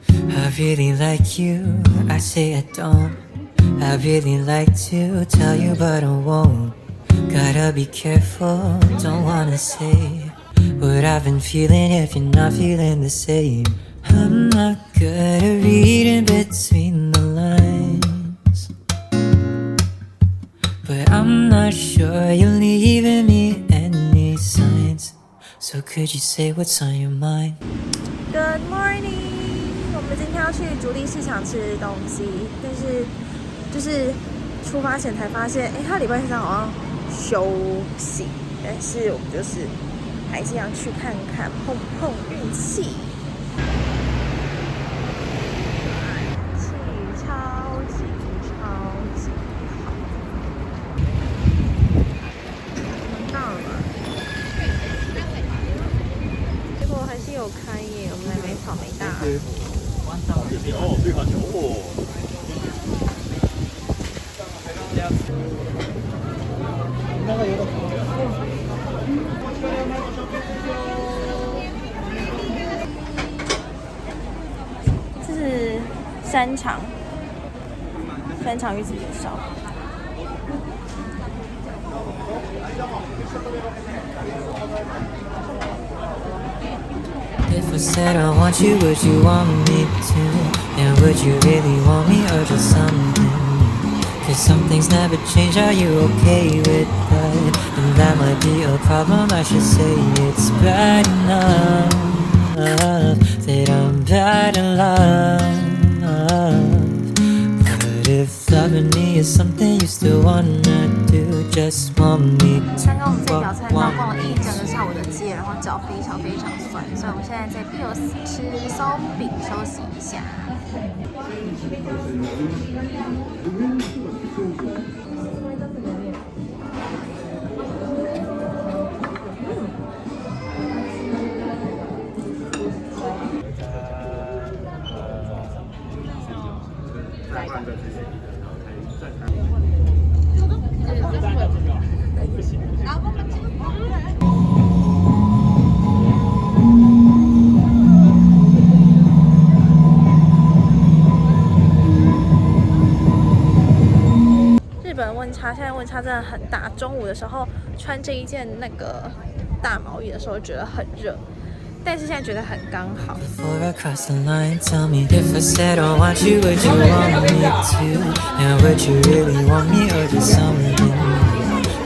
I really like you, I say I don't. I really like to tell you but I won't. Gotta be careful, don't wanna say what I've been feeling if you're not feeling the same. I'm not good at reading between the lines, but I'm not sure you're leaving me any signs. So could you say what's on your mind? Good morning. 我们今天要去竹立市场吃东西，但是就是出发前才发现，它礼拜三好像休息，但是我们就是还是要去看看，碰碰运气。气超级好，我们到了吗？结果还是有开耶，我们来买草莓大。这是山肠玉子烧。If I said I want you, would you want me to? And would you really want me or just something new? Cause some things never change, are you okay with that? And that might be a problem, I should say it's bad enough that I'm bad in love. But if loving me is something you still wanna do, just want me to. 刚刚我们在表参道逛了一整个下午的街，然后脚非常酸，所以我们现在在 𝙭 吃松饼休息一下。日本温差，现在温差真的很大。中午的时候穿这一件那个大毛衣的时候觉得很热，但是现在觉得很刚好。Before I cross the line, tell me if I said I want you, would you want me to? And would you really want me or just something new?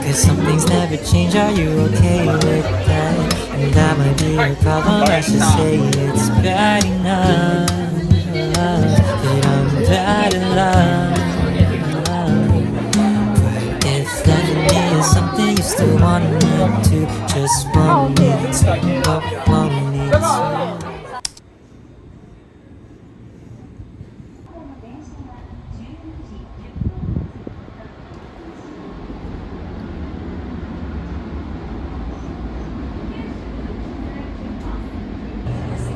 Cause some things never change, are you okay with that? And that might be a problem, I should say it's bad enough that I'm bad in love. But if loving me is something you still want me to, just want me to, want me to.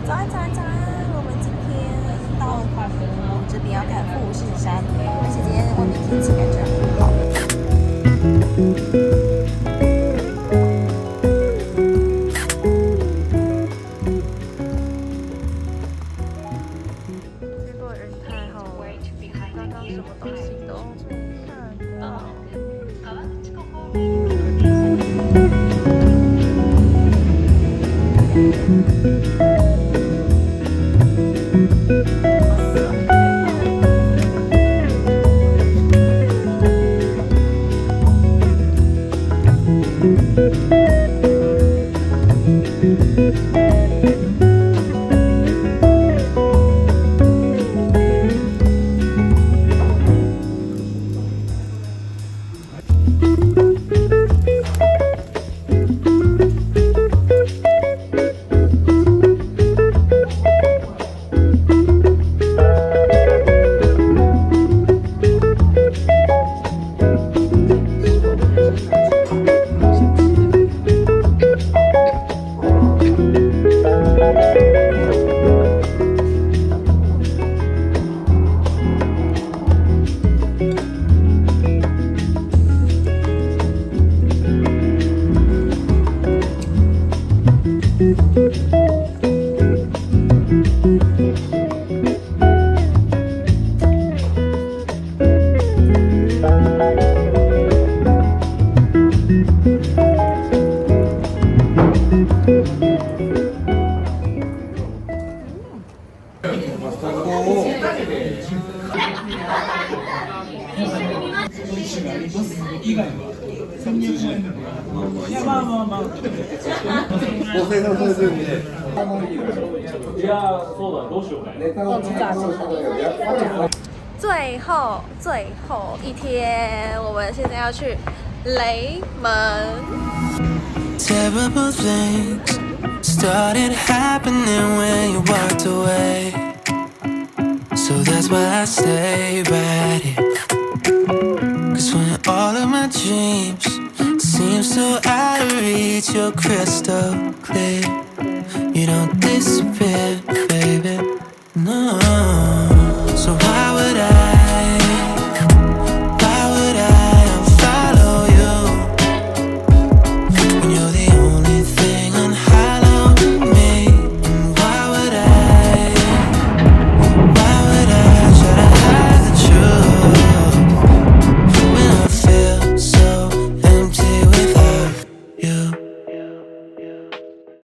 早安！我们今天到澎湖这边要看富士山，而且今天外面天气感觉很好。结果人太好了，刚刚什么东西都没看到。最后一天，我们现在要去雷门。Terrible things started happening when you walked away. So that's why I stay right here. Cause when all of my dreams seem so out of reach, you're crystal clear. You don't disappear, baby. No.